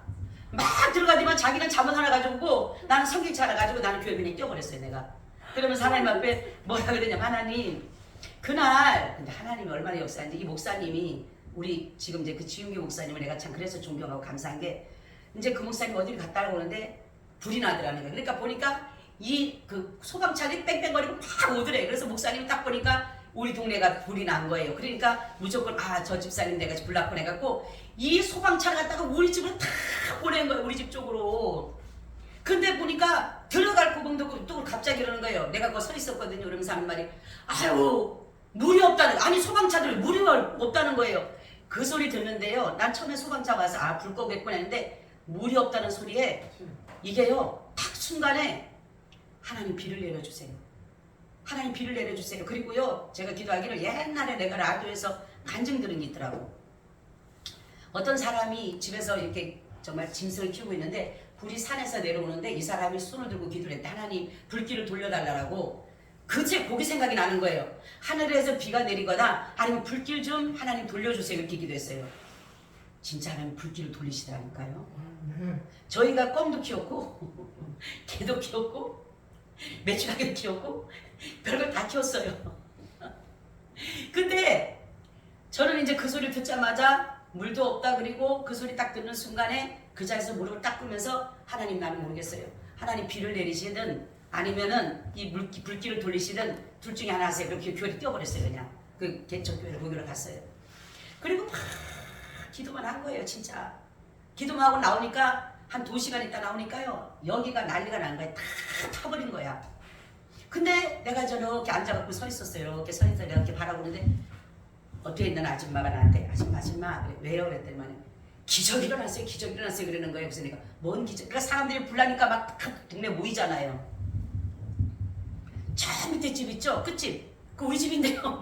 막 들어가지만 자기는 잠옷 하나 가지고 나는 성경책 하나 가지고 나는 교회문에 뛰어버렸어요 내가. 그러면서 하나님 앞에 뭐라 그러냐면 하나님 그날 근데 하나님이 얼마나 역사인지 이 목사님이 우리 지금 이제 그 지윤기 목사님을 내가 참 그래서 존경하고 감사한 게 이제 그 목사님 어디를 갔다 오는데 불이 나더라는 거예요. 그러니까 보니까 이 그 소방차들이 뺑뺑거리고 막 오더래. 그래서 목사님이 딱 보니까 우리 동네가 불이 난 거예요. 그러니까 무조건 아 저 집사님 내가 불 났고 해갖고 이 소방차를 갖다가 우리 집으로 다 보낸 거예요. 우리 집 쪽으로. 근데 보니까 들어갈 구멍도 없고 또 갑자기 이러는 거예요. 내가 거기 서 있었거든요. 그러면서 하는 말이 아유 물이 없다는 아니 소방차들 물이 없다는 거예요. 그 소리 듣는데요. 난 처음에 소방차 와서 아 불 꺼겠구나 했는데 물이 없다는 소리에 이게요. 딱 순간에 하나님 비를 내려주세요. 하나님 비를 내려주세요. 그리고요. 제가 기도하기를 옛날에 내가 라디오에서 간증 들은 게 있더라고. 어떤 사람이 집에서 이렇게 정말 짐승을 키우고 있는데 불이 산에서 내려오는데 이 사람이 손을 들고 기도를 했대. 하나님 불길을 돌려달라고. 그제 고기 생각이 나는 거예요. 하늘에서 비가 내리거나 아니면 불길 좀 하나님 돌려주세요 이렇게 기도했어요. 진짜 하나님 불길을 돌리시더라니까요. 네. 저희가 껌도 키웠고 개도 키웠고 메추라기도 키웠고 별걸 다 키웠어요. 근데 저는 이제 그 소리를 듣자마자 물도 없다 그리고 그 소리 딱 듣는 순간에 그 자리에서 무릎을 닦으면서 하나님 나는 모르겠어요. 하나님 비를 내리시든 아니면은 이 불길을 돌리시든 둘 중에 하나 하세요. 그렇게 교회를 뛰어버렸어요. 그냥 그 개척교회를 거기로 갔어요. 그리고 막 기도만 한 거예요. 진짜 기도만 하고 나오니까 한 2시간 있다 나오니까요. 여기가 난리가 난 거야. 다 타버린 거야. 근데 내가 저렇게 앉아갖고 서 있었어요. 이렇게 서 있어서 이렇게 바라보는데 어떻게 있는 아줌마가 나한테 아줌마 그래, 왜요? 그랬더니 기적 일어났어요. 기적 일어났어요. 그러는 거예요. 그래서 내가 뭔 기적? 그러니까 사람들이 불나니까 막 동네 모이잖아요. 저 밑에 집 있죠? 끝집. 그 우리 집인데요.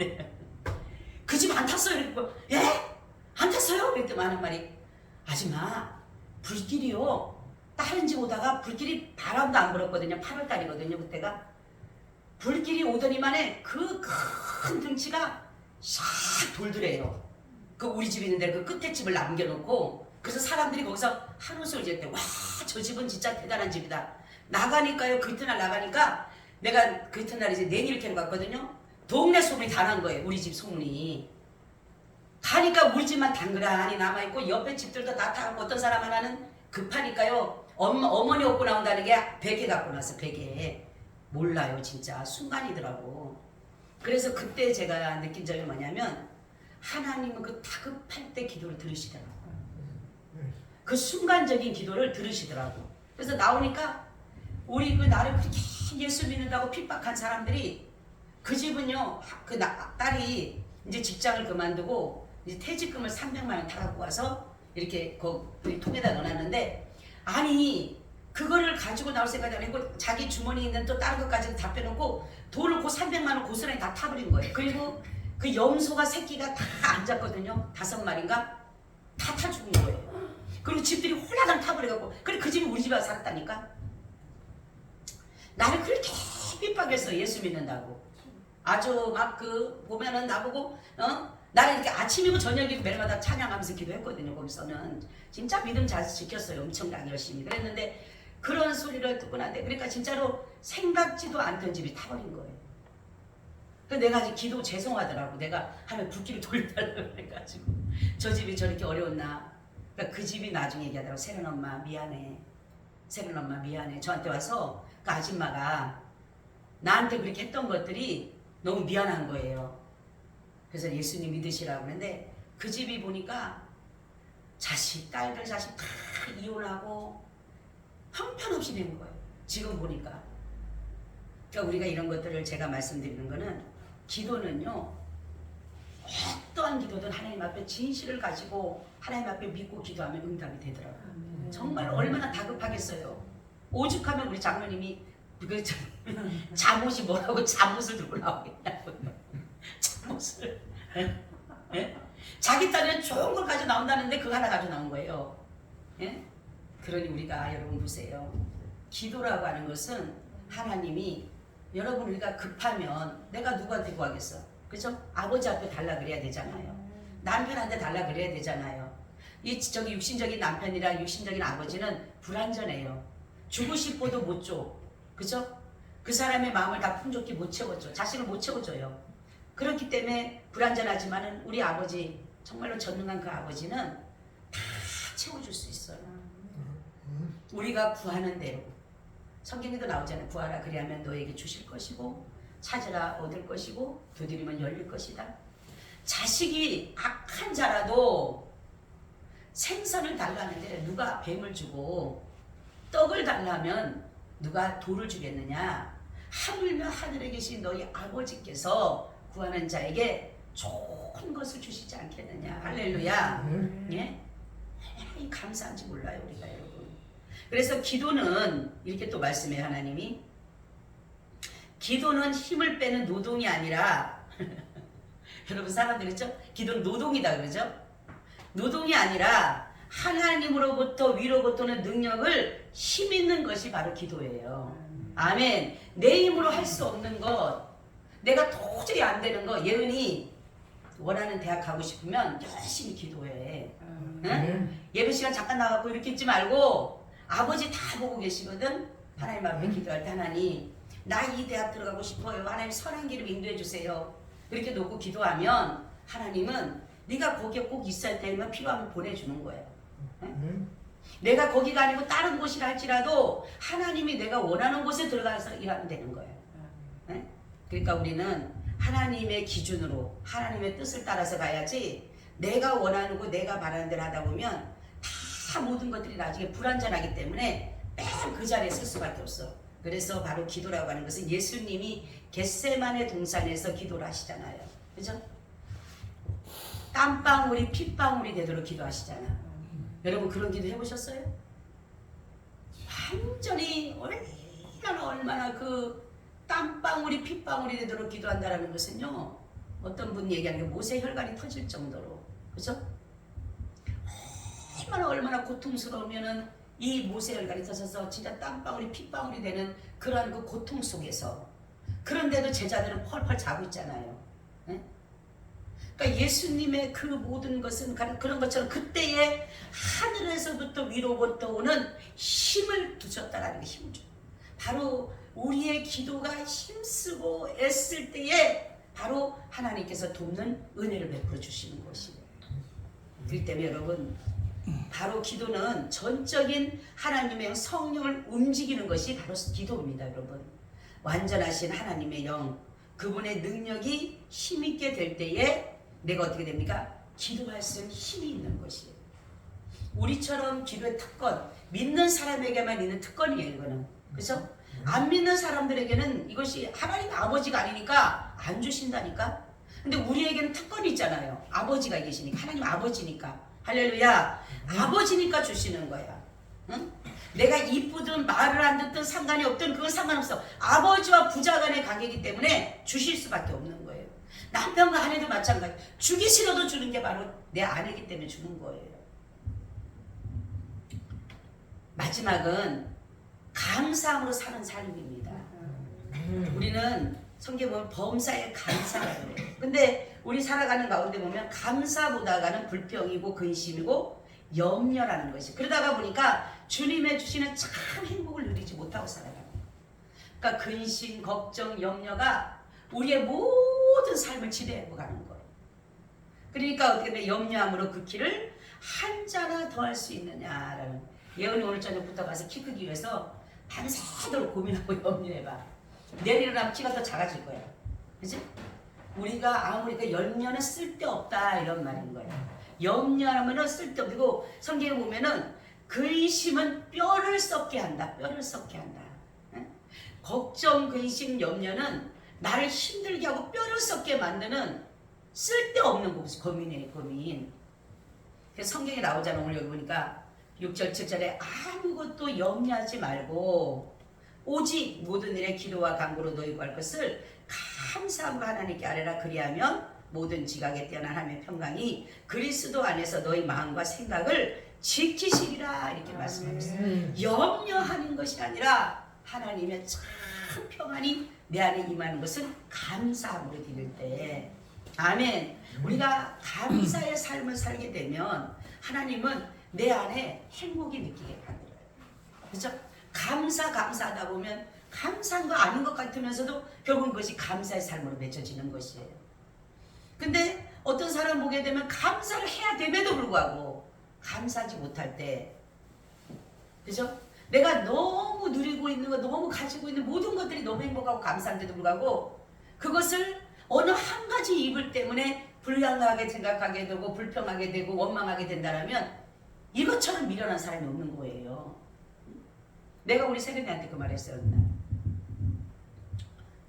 그 집 안 탔어요. 그랬고 예? 안 탔어요? 그랬더니 하는 말이 아줌마 불길이요. 다른 집 오다가 불길이 바람도 안 불었거든요. 8월달이거든요. 그때가. 불길이 오더니만에 그 큰 등치가 샥 돌더래요. 그 우리 집 있는데 그 끝에 집을 남겨놓고 그래서 사람들이 거기서 한웃을 지었대. 와, 저 집은 진짜 대단한 집이다. 나가니까요. 그 이튿날 나가니까 내가 그 이튿날 이제 내일 캐러 갔거든요. 동네 소문이 다 난 거예요. 우리 집 소문이. 가니까 우리 집만 당그라니 남아있고 옆에 집들도 다 타고 어떤 사람 하나는 급하니까요. 어머니 업고 나온다는 게 베개 갖고 나서 베개. 몰라요. 진짜 순간이더라고. 그래서 그때 제가 느낀 점이 뭐냐면 하나님은 그 다급할 때 기도를 들으시더라고. 그 순간적인 기도를 들으시더라고. 그래서 나오니까 우리 그 나를 그렇게 예수 믿는다고 핍박한 사람들이 그 집은요. 그 딸이 이제 직장을 그만두고 이제 퇴직금을 300만 원 다 갖고 와서 이렇게 그 통에다 넣어놨는데 아니 그거를 가지고 나올 생각이 아니고 자기 주머니에 있는 또 다른 것까지 다 빼놓고 돈을 그 300만 원 고스란히 다 타버린 거예요. 그리고 그 염소가 새끼가 다 앉았거든요. 5마리인가? 다 타 죽은 거예요. 그리고 집들이 홀라당 타버려갖고 그래 그 집이 우리 집에 와서 살았다니까. 나를 그렇게 핍박했어. 예수 믿는다고. 아주 막 그 보면은 나보고 나는 이렇게 아침이고 저녁이고 매일마다 찬양하면서 기도했거든요. 거기서는 진짜 믿음 잘 지켰어요. 엄청나게 열심히 그랬는데 그런 소리를 듣고 나는데 그러니까 진짜로 생각지도 않던 집이 타버린 거예요. 그래서 내가 이제 기도 죄송하더라고. 내가 하면 불길을 돌려달라고 해가지고 저 집이 저렇게 어려웠나. 그러니까 그 집이 나중에 얘기하더라고. 세련 엄마 미안해. 세련 엄마 미안해. 저한테 와서 그 아줌마가 나한테 그렇게 했던 것들이 너무 미안한 거예요. 그래서 예수님 믿으시라고 했는데 그 집이 보니까 딸들 자식 다 이혼하고 형편없이 된 거예요. 지금 보니까. 그러니까 우리가 이런 것들을 제가 말씀드리는 거는 기도는요. 어떠한 기도든 하나님 앞에 진실을 가지고 하나님 앞에 믿고 기도하면 응답이 되더라고요. 정말 얼마나 다급하겠어요. 오죽하면 우리 장로님이 그 잠옷이 뭐라고 잠옷을 들고 나오겠냐고. 잠옷을. 예? 자기 딴에는 좋은 걸 가져 나온다는데 그거 하나 가져 나온 거예요. 예? 그러니 우리가 여러분 보세요. 기도라고 하는 것은 하나님이 여러분 우리가 급하면 내가 누구한테 구하겠어? 그죠? 아버지 앞에 달라 그래야 되잖아요. 남편한테 달라 그래야 되잖아요. 이 저기 육신적인 남편이랑 육신적인 아버지는 불완전해요. 주고 싶어도 못 줘. 그죠? 그 사람의 마음을 다 풍족히 못 채워줘. 자신을 못 채워줘요. 그렇기 때문에 불완전하지만은 우리 아버지 정말로 전능한 그 아버지는 다 채워줄 수 있어요. 우리가 구하는 대로. 성경에도 나오잖아요. 구하라 그리하면 너에게 주실 것이고 찾으라 얻을 것이고 두드리면 열릴 것이다. 자식이 악한 자라도 생선을 달라는데 누가 뱀을 주고 떡을 달라면 누가 돌을 주겠느냐. 하물며 하늘에 계신 너희 아버지께서 구하는 자에게 좋은 것을 주시지 않겠느냐. 할렐루야. 예? 이 감사한지 몰라요 우리가 여러분. 그래서 기도는 이렇게 또 말씀해요 하나님이. 기도는 힘을 빼는 노동이 아니라 여러분 사람들 있죠? 기도는 노동이다 그러죠? 노동이 아니라 하나님으로부터 위로부터는 능력을 힘 있는 것이 바로 기도예요. 아멘. 내 힘으로 할 수 없는 것, 내가 도저히 안 되는 거, 예은이 원하는 대학 가고 싶으면 열심히 기도해. 응? 예배 시간 잠깐 나가고 이렇게 있지 말고 아버지 다 보고 계시거든. 하나님 앞에 기도할 때 하나님 나 이 대학 들어가고 싶어요. 하나님 선한 길을 인도해 주세요. 이렇게 놓고 기도하면 하나님은 네가 거기에 꼭 있어야 되면 필요하면 보내주는 거예요. 응? 내가 거기가 아니고 다른 곳이라 할지라도 하나님이 내가 원하는 곳에 들어가서 일하면 되는 거예요. 응? 그러니까 우리는 하나님의 기준으로 하나님의 뜻을 따라서 가야지 내가 원하는 거 내가 바라는 대로 하다 보면 다 모든 것들이 나중에 불완전하기 때문에 맨 그 자리에 쓸 수밖에 없어. 그래서 바로 기도라고 하는 것은 예수님이 겟세마네 동산에서 기도를 하시잖아요. 그죠? 땀방울이 핏방울이 되도록 기도하시잖아. 여러분 그런 기도 해보셨어요? 완전히 얼마나 그 땀방울이 핏방울이 되도록 기도한다는 것은요. 어떤 분 얘기하는 게 모세 혈관이 터질 정도로. 그죠? 얼마나 고통스러우면은 이 모세 혈관이 터져서 진짜 땀방울이 핏방울이 되는 그러한 그 고통 속에서 그런데도 제자들은 펄펄 자고 있잖아요. 네? 그러니까 예수님의 그 모든 것은 그런 것처럼 그때에 하늘에서부터 위로부터 오는 힘을 두셨다라는 게 힘을 줘요. 바로 우리의 기도가 힘쓰고 애쓸 때에 바로 하나님께서 돕는 은혜를 베풀어 주시는 것이에요. 그렇기 때문에 여러분 바로 기도는 전적인 하나님의 성령을 움직이는 것이 바로 기도입니다. 여러분 완전하신 하나님의 영 그분의 능력이 힘있게 될 때에 내가 어떻게 됩니까? 기도할 수 있는 힘이 있는 것이에요. 우리처럼 기도의 특권 믿는 사람에게만 있는 특권이에요. 이거는 그렇죠? 안 믿는 사람들에게는 이것이 하나님 아버지가 아니니까 안 주신다니까. 근데 우리에게는 특권이 있잖아요. 아버지가 계시니까 하나님 아버지니까 할렐루야. 아버지니까 주시는 거야. 응? 내가 이쁘든 말을 안 듣든 상관이 없든 그건 상관없어. 아버지와 부자 간의 관계이기 때문에 주실 수밖에 없는 거예요. 남편과 아내도 마찬가지. 주기 싫어도 주는 게 바로 내 아내이기 때문에 주는 거예요. 마지막은 감사함으로 사는 삶입니다. 우리는 성경에 보면 범사에 감사가 그래요. 근데 우리 살아가는 가운데 보면 감사보다가는 불평이고 근심이고 염려라는 것이. 그러다가 보니까 주님의 주시는 참 행복을 누리지 못하고 살아가는 거예요. 그러니까 근심, 걱정, 염려가 우리의 모든 삶을 지배하고 가는 거예요. 그러니까 어떻게 보면 염려함으로 그 키를 한자나 더 할 수 있느냐라는. 예언이 오늘 저녁부터 가서 키 크기 위해서 밤새도록 고민하고 염려해봐. 내일 일어나면 키가 더 작아질 거야. 그치? 우리가 아무리 그 염려는 쓸데없다 이런 말인 거야. 염려하면은 쓸데없고 성경에 보면은 근심은 뼈를 썩게 한다. 뼈를 썩게 한다. 응? 걱정, 근심, 염려는 나를 힘들게 하고 뼈를 썩게 만드는 쓸데없는 고민이에요. 고민. 그래서 성경에 나오잖아. 오늘 여기 보니까 6절 7절에 아무것도 염려하지 말고 오직 모든 일에 기도와 간구로 너희 구할 것을 감사함과 하나님께 아뢰라. 그리하면 모든 지각에 뛰어난 하나님의 평강이 그리스도 안에서 너희 마음과 생각을 지키시리라. 이렇게 말씀하고 있어요. 염려하는 것이 아니라 하나님의 참 평안이 내 안에 임하는 것은 감사함으로 드릴 때, 아멘. 우리가 감사의 삶을 살게 되면 하나님은 내 안에 행복이 느끼게 만들어요. 그렇죠? 감사하다 보면 감사한 거 아닌 것 같으면서도 결국 그것이 감사의 삶으로 맺혀지는 것이에요. 근데 어떤 사람 보게 되면 감사를 해야 됨에도 불구하고 감사하지 못할 때, 그죠? 내가 너무 누리고 있는 거, 너무 가지고 있는 모든 것들이 너무 행복하고 감사한데도 불구하고 그것을 어느 한 가지 이불 때문에 불량하게 생각하게 되고 불평하게 되고 원망하게 된다면 이것처럼 미련한 사람이 없는 거예요. 내가 우리 세련이한테 그 말했어요.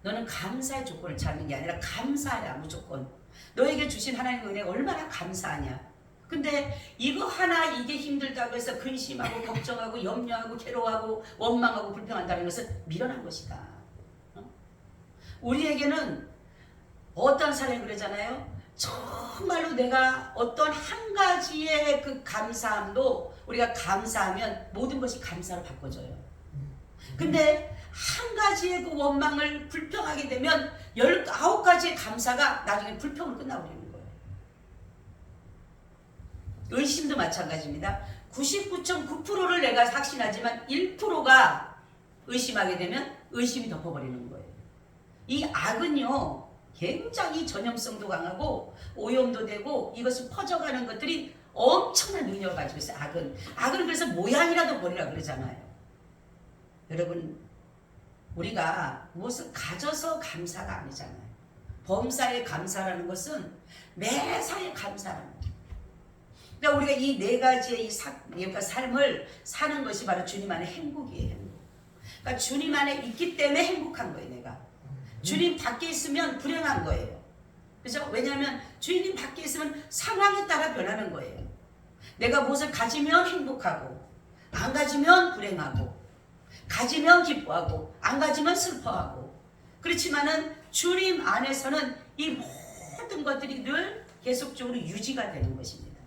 너는 감사의 조건을 찾는 게 아니라 감사하라. 무조건 너에게 주신 하나님의 은혜가 얼마나 감사하냐. 근데 이거 하나 이게 힘들다고 해서 근심하고 걱정하고 염려하고 괴로워하고 원망하고 불평한다는 것은 미련한 것이다. 우리에게는 어떤 사람이 그러잖아요. 정말로 내가 어떤 한 가지의 그 감사함도 우리가 감사하면 모든 것이 감사로 바꿔져요. 근데 한 가지의 그 원망을 불평하게 되면 19가지의 감사가 나중에 불평으로 끝나버리는 거예요. 의심도 마찬가지입니다. 99.9%를 내가 확신하지만 1%가 의심하게 되면 의심이 덮어버리는 거예요. 이 악은요 굉장히 전염성도 강하고 오염도 되고 이것을 퍼져가는 것들이 엄청난 능력을 가지고 있어요. 악은 그래서 모양이라도 버리라 그러잖아요. 여러분, 우리가 무엇을 가져서 감사가 아니잖아요. 범사에 감사라는 것은 매사에 감사라는 거예요. 그러니까 우리가 이 네 가지의 그러니까 삶을 사는 것이 바로 주님 안에 행복이에요. 행복. 그러니까 주님 안에 있기 때문에 행복한 거예요. 내가 주님 밖에 있으면 불행한 거예요. 그죠? 왜냐하면 주님 밖에 있으면 상황에 따라 변하는 거예요. 내가 무엇을 가지면 행복하고 안 가지면 불행하고 가지면 기뻐하고 안 가지면 슬퍼하고. 그렇지만은 주님 안에서는 이 모든 것들이 늘 계속적으로 유지가 되는 것입니다.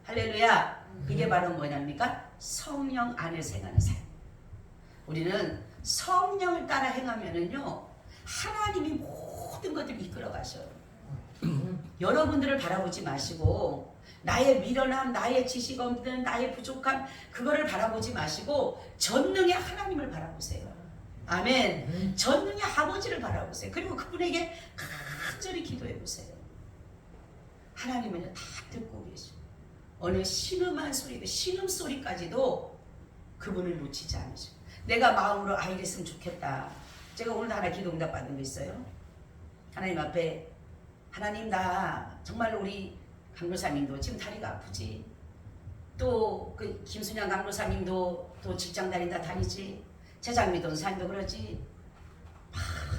할렐루야. 이게 바로 뭐냐입니까? 성령 안에서 행하는 삶. 우리는 성령을 따라 행하면은요 하나님이 모든 것들을 이끌어 가셔요. 여러분들을 바라보지 마시고 나의 미련함, 나의 지식 없는, 나의 부족함 그거를 바라보지 마시고 전능의 하나님을 바라보세요. 아멘. 전능의 아버지를 바라보세요. 그리고 그분에게 간절히 기도해 보세요. 하나님은 다 듣고 계시고 어느 신음한 소리도 신음소리까지도 그분을 놓치지 않으시고 내가 마음으로 이랬으면 좋겠다. 제가 오늘도 하나 기도 응답 받은 거 있어요. 하나님 앞에 하나님 나 정말 우리 강도사님도 지금 다리가 아프지. 또 그 김순양 강도사님도 또 직장 다닌다 다니지. 재장미 동사님도 그러지.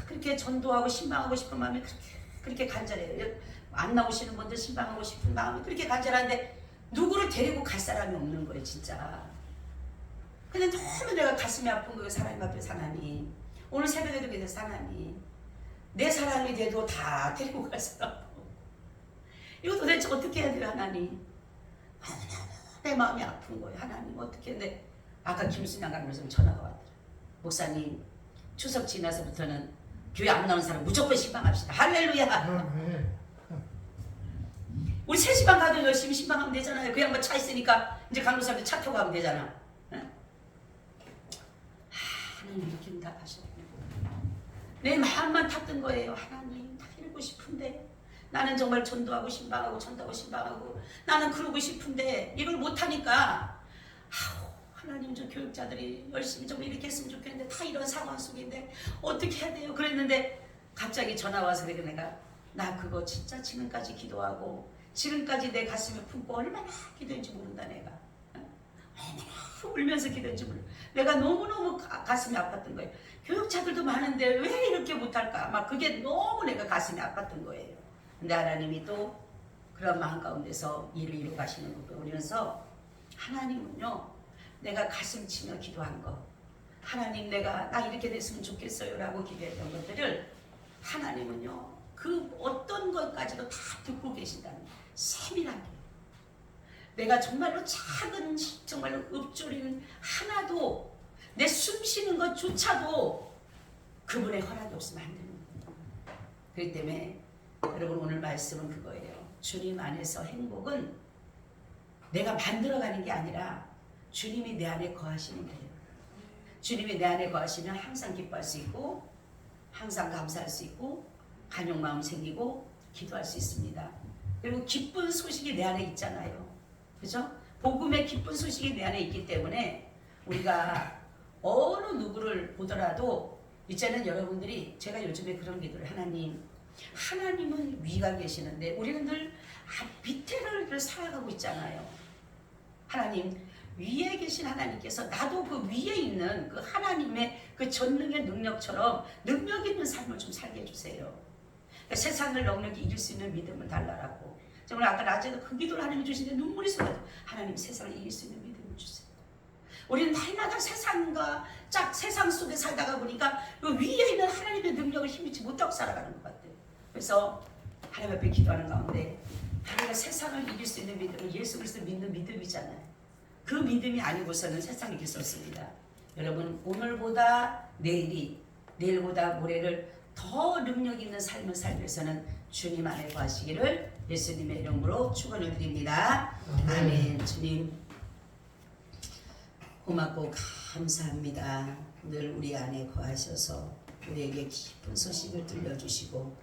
그렇게 전도하고 신방하고 싶은 마음이 그렇게 간절해요. 안 나오시는 분들 신방하고 싶은 마음이 그렇게 간절한데 누구를 데리고 갈 사람이 없는 거예요 진짜. 근데 너무 내가 가슴이 아픈 거예요. 하나님 앞에서 하나님. 오늘 새벽에도 그래서 하나님 내 사람이 돼도 다 데리고 갈 사람 없고 이거 도대체 어떻게 해야 돼요 하나님. 내 마음이 아픈 거예요. 하나님 어떻게 했는데 아까 김순양 강도사님 전화가 왔더라. 목사님 추석 지나서부터는 교회 안 나오는 사람 무조건 신방합시다. 할렐루야. 우리 새 시방 가도 열심히 신방하면 되잖아요. 그 양반 차 있으니까 이제 강도사님도 차 타고 가면 되잖아. 하나님 이렇게 응답하셨고 내 마음만 탔던 거예요. 하나님 다 이러고 싶은데 나는 정말 전도하고 신방하고 전도하고 신방하고 나는 그러고 싶은데 이걸 못하니까 하나님 저 교육자들이 열심히 좀 이렇게 했으면 좋겠는데 다 이런 상황 속인데 어떻게 해야 돼요? 그랬는데 갑자기 전화 와서 그래 내가 나 그거 진짜 지금까지 기도하고 지금까지 내 가슴에 품고 얼마나 기도했는지 모른다 내가. 얼마나 울면서 기도했는지 몰라. 내가 너무너무 가슴이 아팠던 거예요. 교육자들도 많은데 왜 이렇게 못할까? 막 그게 너무 내가 가슴이 아팠던 거예요. 근데 하나님이 또 그런 마음 가운데서 일을 이루어 가시는 걸 보면서 하나님은요 내가 가슴 치며 기도한 거 하나님 내가 나 이렇게 됐으면 좋겠어요 라고 기도했던 것들을 하나님은요 그 어떤 것까지도 다 듣고 계신다는 거예요. 세밀하게 내가 정말로 작은 정말로 읊조리는 하나도 내 숨 쉬는 것조차도 그분의 허락이 없으면 안 되는 거예요. 그렇기 때문에 여러분 오늘 말씀은 그거예요. 주님 안에서 행복은 내가 만들어가는 게 아니라 주님이 내 안에 거하시는 거예요. 주님이 내 안에 거하시면 항상 기뻐할 수 있고 항상 감사할 수 있고 간용 마음 생기고 기도할 수 있습니다. 그리고 기쁜 소식이 내 안에 있잖아요. 그죠? 복음의 기쁜 소식이 내 안에 있기 때문에 우리가 어느 누구를 보더라도 이제는 여러분들이 제가 요즘에 그런 기도를 하나님은 위가 계시는데 우리는 늘 밑에를 살아가고 있잖아요. 하나님 위에 계신 하나님께서 나도 그 위에 있는 그 하나님의 그 전능의 능력처럼 능력 있는 삶을 좀 살게 해주세요. 그러니까 세상을 넉넉히 이길 수 있는 믿음을 달라라고. 정말 아까 낮에도 그 기도를 하나님이 주시는데 눈물이 쏟아져. 하나님 세상을 이길 수 있는 믿음을 주세요. 우리는 날마다 세상 속에 살다가 보니까 그 위에 있는 하나님의 능력을 힘입지 못하고 살아가는 것 같아요. 그래서 하나님 앞에 기도하는 가운데 우리가 세상을 이길 수 있는 믿음은 예수 그리스도 믿는 믿음이잖아요. 그 믿음이 아니고서는 세상을 이길 수 없습니다. 여러분 오늘보다 내일이 내일보다 모레를 더 능력 있는 삶을 살기 위해서는 주님 안에 거하시기를 예수님의 이름으로 축원을 드립니다. 아멘. 주님 고맙고 감사합니다. 늘 우리 안에 거하셔서 우리에게 깊은 소식을 들려주시고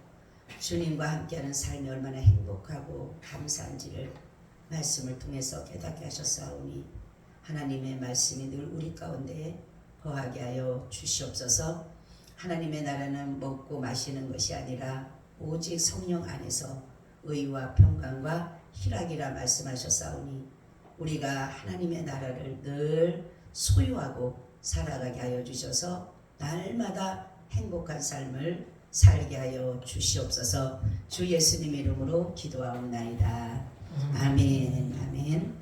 주님과 함께하는 삶이 얼마나 행복하고 감사한지를 말씀을 통해서 깨닫게 하셨사오니 하나님의 말씀이 늘 우리 가운데 거하게 하여 주시옵소서. 하나님의 나라는 먹고 마시는 것이 아니라 오직 성령 안에서 의와 평강과 희락이라 말씀하셨사오니 우리가 하나님의 나라를 늘 소유하고 살아가게 하여 주셔서 날마다 행복한 삶을 살게 하여 주시옵소서. 주 예수님 이름으로 기도하옵나이다. 아멘. 아멘.